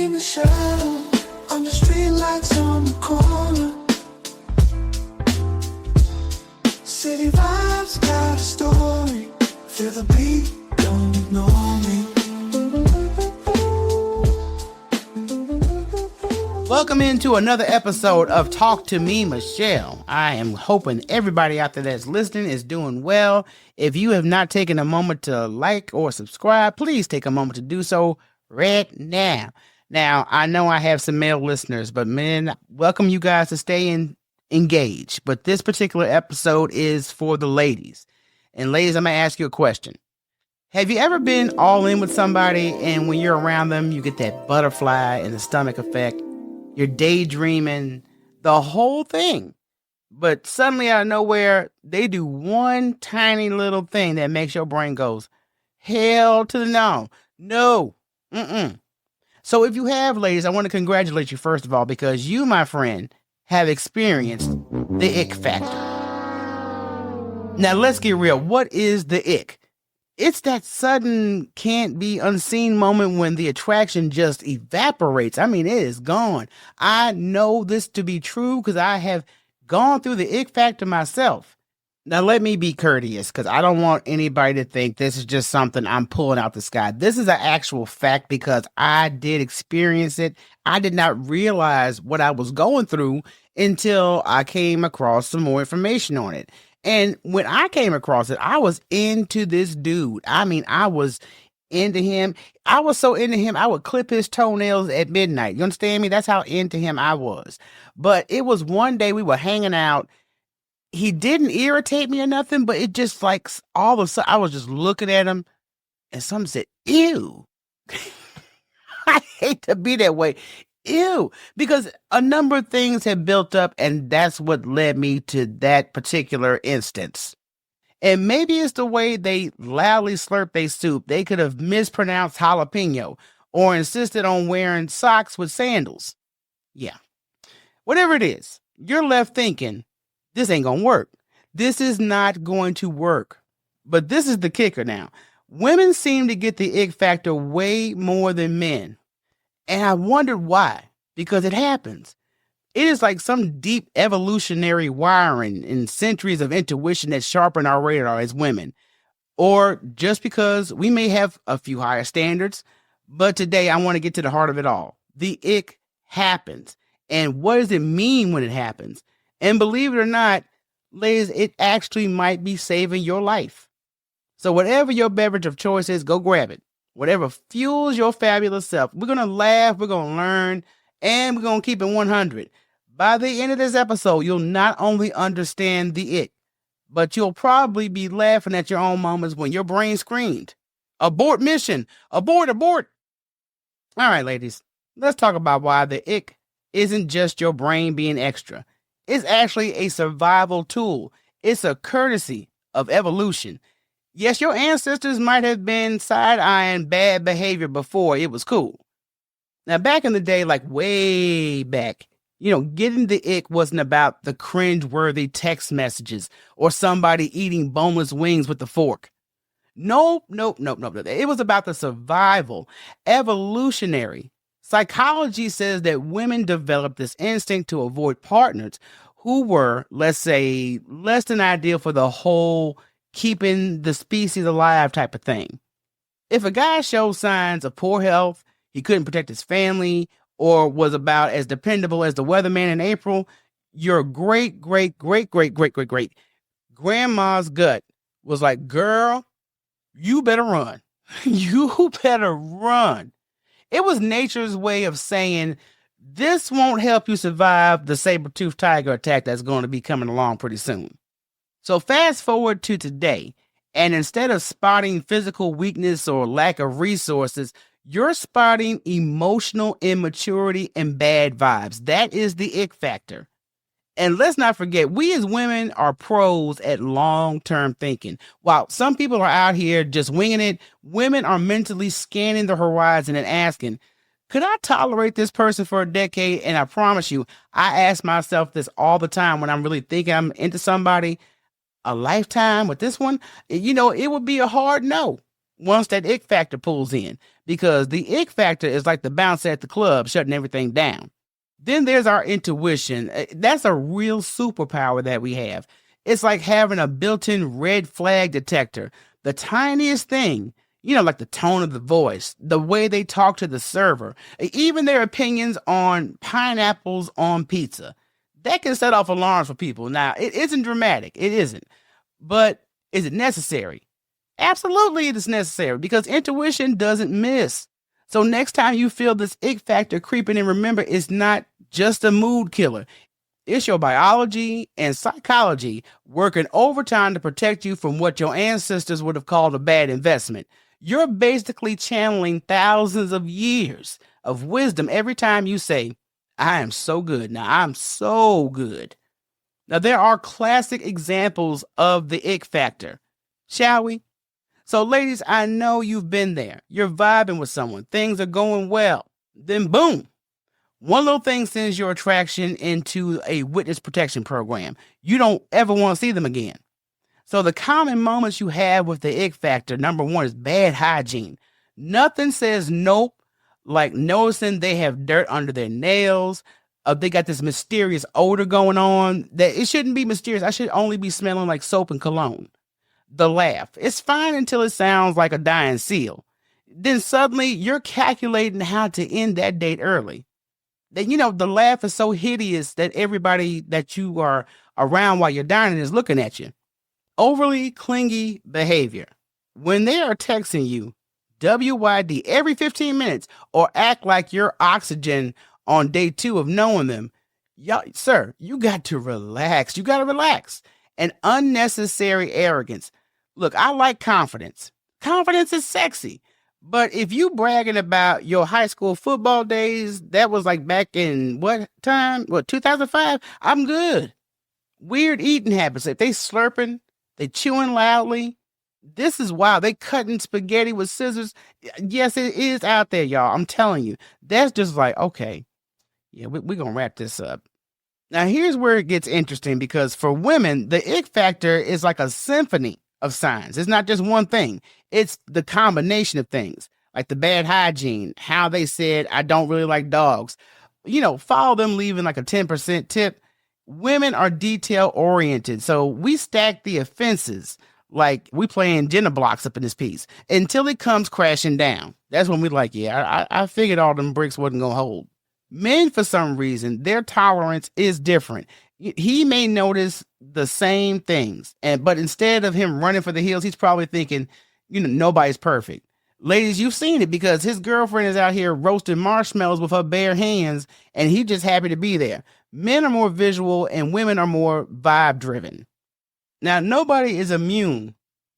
me, Michele, on the streetlights on the corner. City vibes got a story. Feel the beat, don't ignore me. Welcome into another episode of Talk to Me, Michele. I am hoping everybody out there that's listening is doing well. If you have not taken a moment to like or subscribe, please take a moment to do so right now. Now, I know I have some male listeners, but man, welcome you guys to stay engaged. But this particular episode is for the ladies. And ladies, I'm going to ask you a question. Have you ever been all in with somebody and when you're around them, you get that butterfly in the stomach effect? You're daydreaming, the whole thing. But suddenly out of nowhere, they do one tiny little thing that makes your brain goes, hell to the no. No. Mm-mm. So if you have, ladies, I want to congratulate you first of all, because you, my friend, have experienced the ick factor. Now let's get real. What is the ick? It's that sudden can't be unseen moment when the attraction just evaporates. I mean, it is gone. I know this to be true because I have gone through the ick factor myself. Now, let me be courteous because I don't want anybody to think this is just something I'm pulling out the sky. This is an actual fact because I did experience it. I did not realize what I was going through until I came across some more information on it. And when I came across it, I was into this dude. I mean, I was into him. I was so into him, I would clip his toenails at midnight. You understand me? That's how into him I was. But it was one day we were hanging out. He didn't irritate me or nothing, but it just like all of a sudden I was just looking at him and something said, ew. I hate to be that way. Ew, because a number of things had built up, and that's what led me to that particular instance. And maybe it's the way they loudly slurp their soup. They could have mispronounced jalapeno or insisted on wearing socks with sandals. Yeah. Whatever it is, you're left thinking, this ain't gonna work. This is not going to work. But this is the kicker now. Women seem to get the ick factor way more than men. And I wondered why, because it happens. It is like some deep evolutionary wiring and centuries of intuition that sharpen our radar as women. Or just because we may have a few higher standards. But today I want to get to the heart of it all. The ick happens. And what does it mean when it happens? And believe it or not, ladies, it actually might be saving your life. So whatever your beverage of choice is, go grab it. Whatever fuels your fabulous self. We're going to laugh, we're going to learn, and we're going to keep it 100. By the end of this episode, you'll not only understand the ick, but you'll probably be laughing at your own moments when your brain screamed, abort mission, abort, abort. All right, ladies, let's talk about why the ick isn't just your brain being extra. It's actually a survival tool. It's a courtesy of evolution. Yes, your ancestors might have been side-eyeing bad behavior before it was cool. Now, back in the day, like way back, getting the ick wasn't about the cringe-worthy text messages or somebody eating boneless wings with a fork. Nope. It was about the survival, evolutionary. Psychology says that women developed this instinct to avoid partners who were, let's say, less than ideal for the whole keeping the species alive type of thing. If a guy showed signs of poor health, he couldn't protect his family, or was about as dependable as the weatherman in April, your great grandma's gut was like, girl, you better run. You better run. It was nature's way of saying, this won't help you survive the saber-toothed tiger attack that's going to be coming along pretty soon. So fast forward to today, and instead of spotting physical weakness or lack of resources, you're spotting emotional immaturity and bad vibes. That is the ick factor. And let's not forget, we as women are pros at long-term thinking. While some people are out here just winging it, women are mentally scanning the horizon and asking, could I tolerate this person for a decade? And I promise you, I ask myself this all the time when I'm really thinking I'm into somebody. A lifetime with this one, it would be a hard no. once that ick factor pulls in, because the ick factor is like the bouncer at the club shutting everything down. Then there's our intuition. That's a real superpower that we have. It's like having a built-in red flag detector. The tiniest thing, like the tone of the voice, the way they talk to the server, even their opinions on pineapples on pizza, that can set off alarms for people. Now, it isn't dramatic. It isn't. But is it necessary? Absolutely, it is necessary because intuition doesn't miss. So next time you feel this ick factor creeping in, remember, it's not just a mood killer. It's your biology and psychology working overtime to protect you from what your ancestors would have called a bad investment. You're basically channeling thousands of years of wisdom every time you say, I am so good. Now, I'm so good. Now, there are classic examples of the ick factor. Shall we? So, ladies, I know you've been there. You're vibing with someone. Things are going well. Then, boom. One little thing sends your attraction into a witness protection program. You don't ever want to see them again. So the common moments you have with the ick factor, number one, is bad hygiene. Nothing says nope like noticing they have dirt under their nails. They got this mysterious odor going on that it shouldn't be mysterious. I should only be smelling like soap and cologne. The laugh. It's fine until it sounds like a dying seal. Then suddenly you're calculating how to end that date early. Then, the laugh is so hideous that everybody that you are around while you're dining is looking at you. Overly clingy behavior. When they are texting you, WYD every 15 minutes or act like you're oxygen on day 2 of knowing them, sir, you got to relax. You got to relax. And unnecessary arrogance. Look, I like confidence. Confidence is sexy. But if you bragging about your high school football days, that was like back in what time? 2005? I'm good. Weird eating habits. If they slurping, they chewing loudly. This is wild. They cutting spaghetti with scissors. Yes, it is out there, y'all. I'm telling you. That's just like, okay, yeah, we're going to wrap this up. Now, here's where it gets interesting because for women, the ick factor is like a symphony of signs. It's not just one thing. It's the combination of things like the bad hygiene, how they said, I don't really like dogs. Follow them leaving like a 10% tip. Women are detail oriented. So we stack the offenses like we playing Jenna blocks up in this piece until it comes crashing down. That's when we like, yeah, I figured all them bricks wasn't going to hold. Men, for some reason, their tolerance is different. He may notice the same things, but instead of him running for the hills, he's probably thinking, nobody's perfect. Ladies, you've seen it because his girlfriend is out here roasting marshmallows with her bare hands, and he's just happy to be there. Men are more visual, and women are more vibe-driven. Now, nobody is immune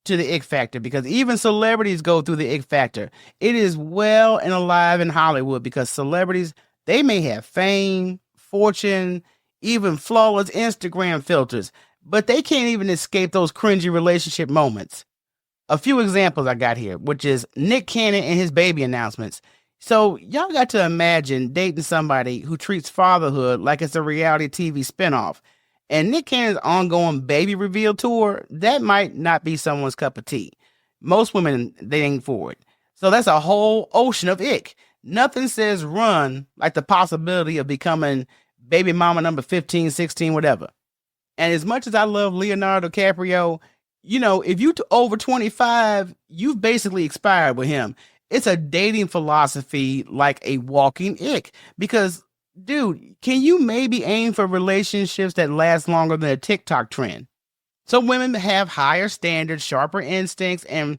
to the ick factor because even celebrities go through the ick factor. It is well and alive in Hollywood because celebrities, they may have fame, fortune, even flawless Instagram filters, but they can't even escape those cringy relationship moments. A few examples I got here, which is Nick Cannon and his baby announcements. So y'all got to imagine dating somebody who treats fatherhood like it's a reality TV spinoff. And Nick Cannon's ongoing baby reveal tour, that might not be someone's cup of tea. Most women, they ain't for it. So that's a whole ocean of ick. Nothing says run like the possibility of becoming baby mama number 15, 16, whatever. And as much as I love Leonardo DiCaprio, if you over 25, you've basically expired with him. It's a dating philosophy like a walking ick. Because, dude, can you maybe aim for relationships that last longer than a TikTok trend? Some women have higher standards, sharper instincts, and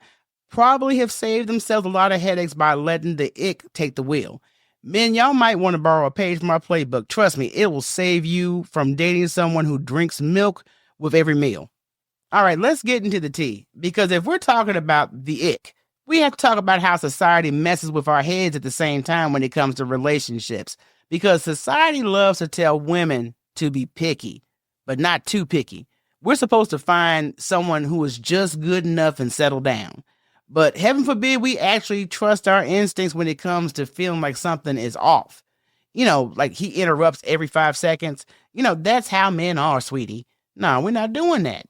probably have saved themselves a lot of headaches by letting the ick take the wheel. Men, y'all might want to borrow a page from my playbook. Trust me, it will save you from dating someone who drinks milk with every meal. All right, let's get into the tea. Because if we're talking about the ick, we have to talk about how society messes with our heads at the same time when it comes to relationships. Because society loves to tell women to be picky, but not too picky. We're supposed to find someone who is just good enough and settle down. But heaven forbid we actually trust our instincts when it comes to feeling like something is off. Like he interrupts every 5 seconds. That's how men are, sweetie. No, we're not doing that.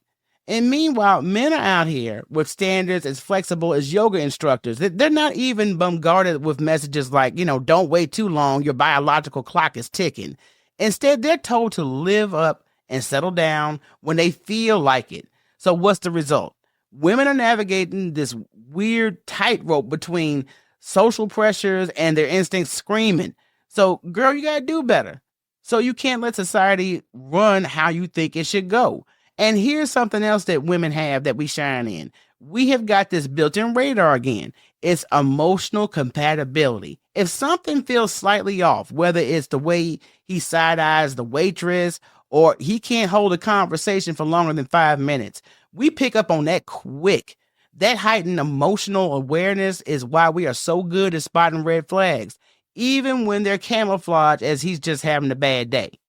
And meanwhile, men are out here with standards as flexible as yoga instructors. They're not even bombarded with messages like, don't wait too long, your biological clock is ticking. Instead, they're told to live up and settle down when they feel like it. So, what's the result? Women are navigating this weird tightrope between social pressures and their instincts screaming. So, girl, you got to do better. So, you can't let society run how you think it should go. And here's something else that women have that we shine in. We have got this built-in radar again. It's emotional compatibility. If something feels slightly off, whether it's the way he side-eyes the waitress or he can't hold a conversation for longer than 5 minutes, we pick up on that quick. That heightened emotional awareness is why we are so good at spotting red flags, even when they're camouflaged as he's just having a bad day.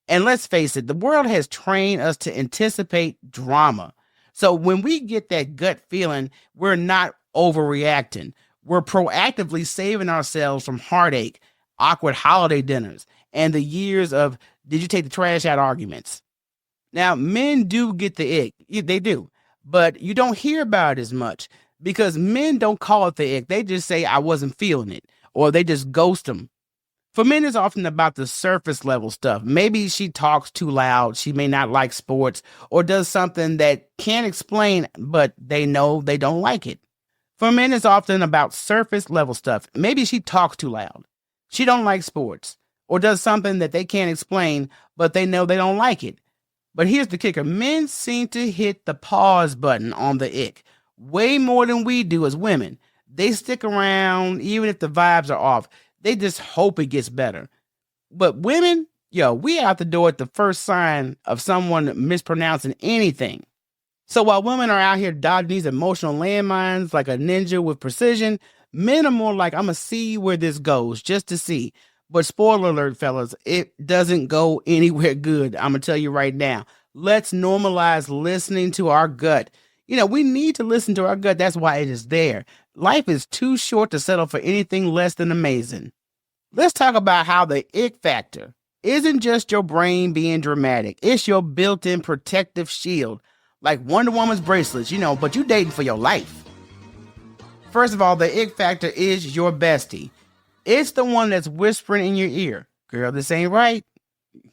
And let's face it, the world has trained us to anticipate drama. So when we get that gut feeling, we're not overreacting. We're proactively saving ourselves from heartache, awkward holiday dinners, and the years of did you take the trash out arguments. Now, men do get the ick. They do. But you don't hear about it as much because men don't call it the ick. They just say, I wasn't feeling it, or they just ghost them. For men, it's often about the surface level stuff. Maybe she talks too loud, she may not like sports, or does something that can't explain, but they know they don't like it. For men, it's often about surface level stuff. Maybe she talks too loud, she don't like sports, or does something that they can't explain, but they know they don't like it. But here's the kicker. Men seem to hit the pause button on the ick way more than we do as women. They stick around even if the vibes are off. They just hope it gets better. But women, we out the door at the first sign of someone mispronouncing anything. So while women are out here dodging these emotional landmines like a ninja with precision, men are more like, I'm going to see where this goes just to see. But spoiler alert, fellas, it doesn't go anywhere good. I'm going to tell you right now. Let's normalize listening to our gut. We need to listen to our gut. That's why it is there. Life is too short to settle for anything less than amazing. Let's talk about how the ick factor isn't just your brain being dramatic. It's your built-in protective shield, like Wonder Woman's bracelets, but you dating for your life. First of all, the ick factor is your bestie. It's the one that's whispering in your ear, girl, this ain't right.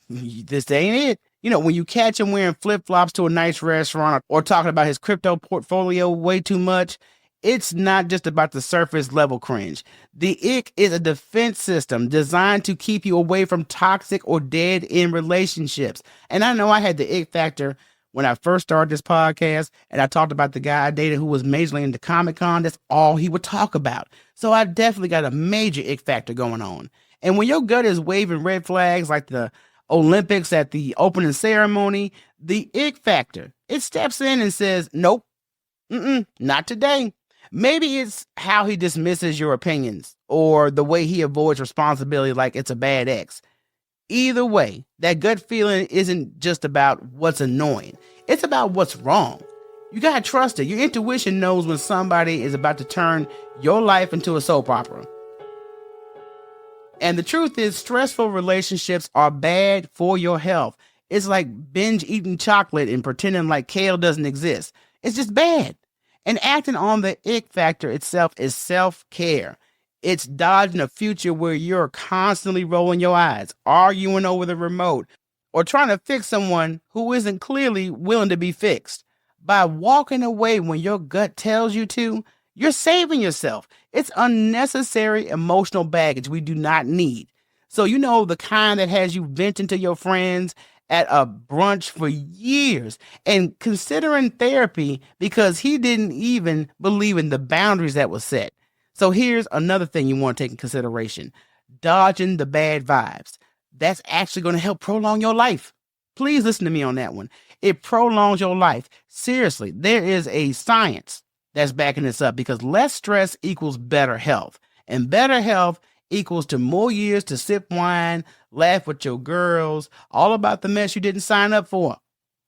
This ain't it. When you catch him wearing flip-flops to a nice restaurant or talking about his crypto portfolio way too much, it's not just about the surface level cringe. The ick is a defense system designed to keep you away from toxic or dead-end relationships. And I know I had the ick factor when I first started this podcast, and I talked about the guy I dated who was majorly into Comic-Con. That's all he would talk about. So I definitely got a major ick factor going on. And when your gut is waving red flags like the Olympics at the opening ceremony, the ick factor, it steps in and says, nope, not today. Maybe it's how he dismisses your opinions or the way he avoids responsibility like it's a bad ex. Either way, that gut feeling isn't just about what's annoying. It's about what's wrong. You gotta trust it. Your intuition knows when somebody is about to turn your life into a soap opera. And the truth is, stressful relationships are bad for your health. It's like binge eating chocolate and pretending like kale doesn't exist. It's just bad. And acting on the ick factor itself is self-care. It's dodging a future where you're constantly rolling your eyes, arguing over the remote, or trying to fix someone who isn't clearly willing to be fixed. By walking away when your gut tells you to, you're saving yourself. It's unnecessary emotional baggage we do not need. So the kind that has you venting to your friends at a brunch for years and considering therapy because he didn't even believe in the boundaries that were set. So here's another thing you want to take in consideration. Dodging the bad vibes. That's actually going to help prolong your life. Please listen to me on that one. It prolongs your life. Seriously, there is a science that's backing this up because less stress equals better health. And better health equals to more years to sip wine, laugh with your girls, all about the mess you didn't sign up for.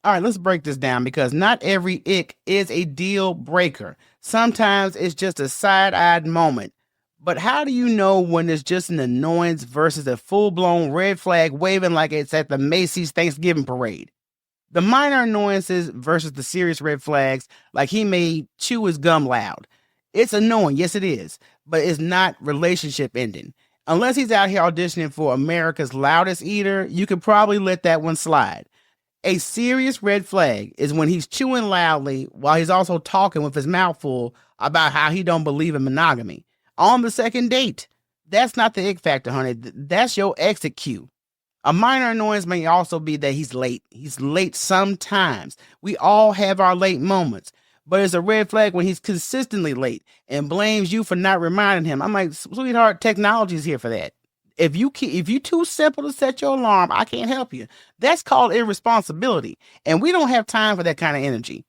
All right, let's break this down because not every ick is a deal breaker. Sometimes it's just a side-eyed moment. But how do you know when it's just an annoyance versus a full-blown red flag waving like it's at the Macy's Thanksgiving parade? The minor annoyances versus the serious red flags, like he may chew his gum loud. It's annoying, yes it is, but it's not relationship ending. Unless he's out here auditioning for America's Loudest Eater, you could probably let that one slide. A serious red flag is when he's chewing loudly while he's also talking with his mouth full about how he don't believe in monogamy. On the second date. That's not the ick factor, honey. That's your exit cue. A minor annoyance may also be that he's late. He's late sometimes. We all have our late moments. But it's a red flag when he's consistently late and blames you for not reminding him. I'm like, sweetheart, technology is here for that. If you're too simple to set your alarm, I can't help you. That's called irresponsibility. And we don't have time for that kind of energy.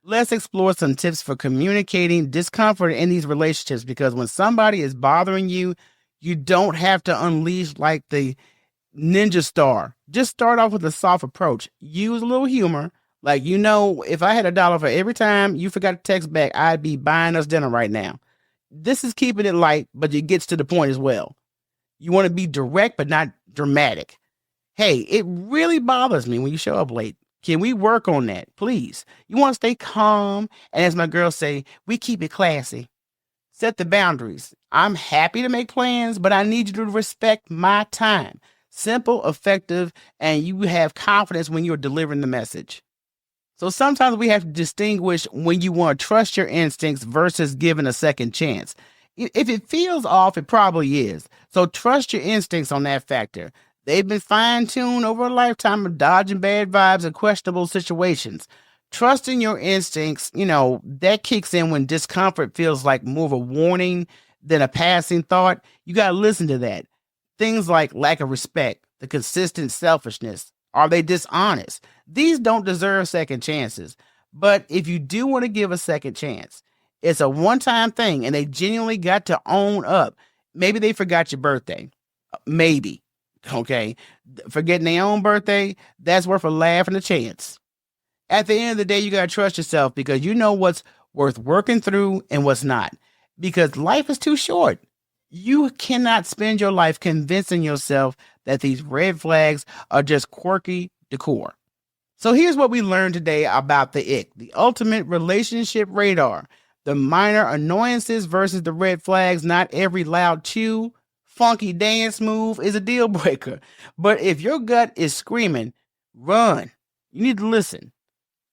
Let's explore some tips for communicating discomfort in these relationships, because when somebody is bothering you, you don't have to unleash like the ninja star. Just start off with a soft approach. Use a little humor. Like, if I had $1 for every time you forgot to text back, I'd be buying us dinner right now. This is keeping it light, but it gets to the point as well. You want to be direct, but not dramatic. Hey, it really bothers me when you show up late. Can we work on that, please? You want to stay calm, and as my girls say, we keep it classy. Set the boundaries. I'm happy to make plans, but I need you to respect my time. Simple, effective, and you have confidence when you're delivering the message. So sometimes we have to distinguish when you want to trust your instincts versus giving a second chance. If it feels off, it probably is. So trust your instincts on that factor. They've been fine-tuned over a lifetime of dodging bad vibes and questionable situations. Trusting your instincts, that kicks in when discomfort feels like more of a warning than a passing thought. You got to listen to that. Things like lack of respect, the consistent selfishness. Are they dishonest? These don't deserve second chances. But if you do want to give a second chance, it's a one-time thing and they genuinely got to own up. Maybe they forgot your birthday. Maybe. Okay. Forgetting their own birthday, that's worth a laugh and a chance. At the end of the day, you got to trust yourself, because you know what's worth working through and what's not. Because life is too short. You cannot spend your life convincing yourself that these red flags are just quirky decor. So here's what we learned today about the ick, the ultimate relationship radar. The minor annoyances versus the red flags. Not every loud chew, funky dance move is a deal breaker. But if your gut is screaming, run. You need to listen.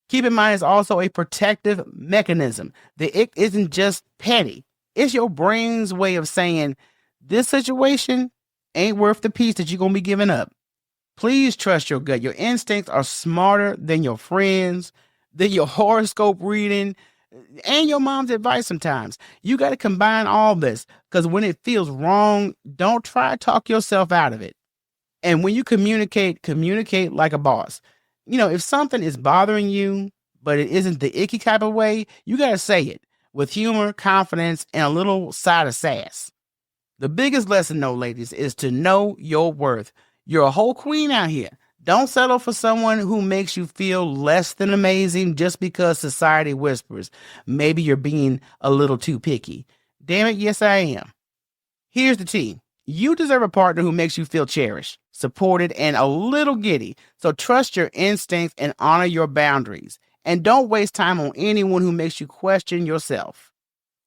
Keep in mind, it's also a protective mechanism. The ick isn't just petty. It's your brain's way of saying, this situation ain't worth the peace that you're going to be giving up. Please trust your gut. Your instincts are smarter than your friends, than your horoscope reading, and your mom's advice sometimes. You got to combine all this, because when it feels wrong, don't try to talk yourself out of it. And when you communicate like a boss. If something is bothering you, but it isn't the icky type of way, you got to say it with humor, confidence, and a little side of sass. The biggest lesson, though, ladies, is to know your worth. You're a whole queen out here. Don't settle for someone who makes you feel less than amazing just because society whispers. Maybe you're being a little too picky. Damn it, yes I am. Here's the tea. You deserve a partner who makes you feel cherished, supported, and a little giddy. So trust your instincts and honor your boundaries. And don't waste time on anyone who makes you question yourself.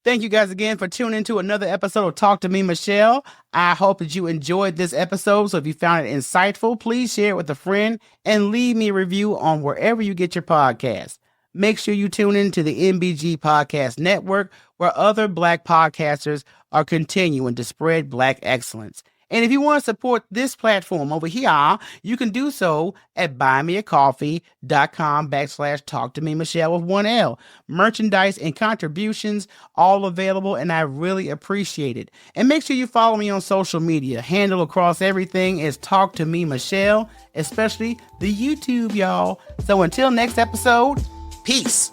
Thank you guys again for tuning into another episode of Talk to Me, Michele. I hope that you enjoyed this episode. So if you found it insightful, please share it with a friend and leave me a review on wherever you get your podcast. Make sure you tune in to the MBG Podcast Network, where other Black podcasters are continuing to spread Black excellence. And if you want to support this platform over here, you can do so at buymeacoffee.com/talktomemichele with 1L. Merchandise and contributions, all available, and I really appreciate it. And make sure you follow me on social media. Handle across everything is Talk to Me Michele, especially the YouTube, y'all. So until next episode, peace.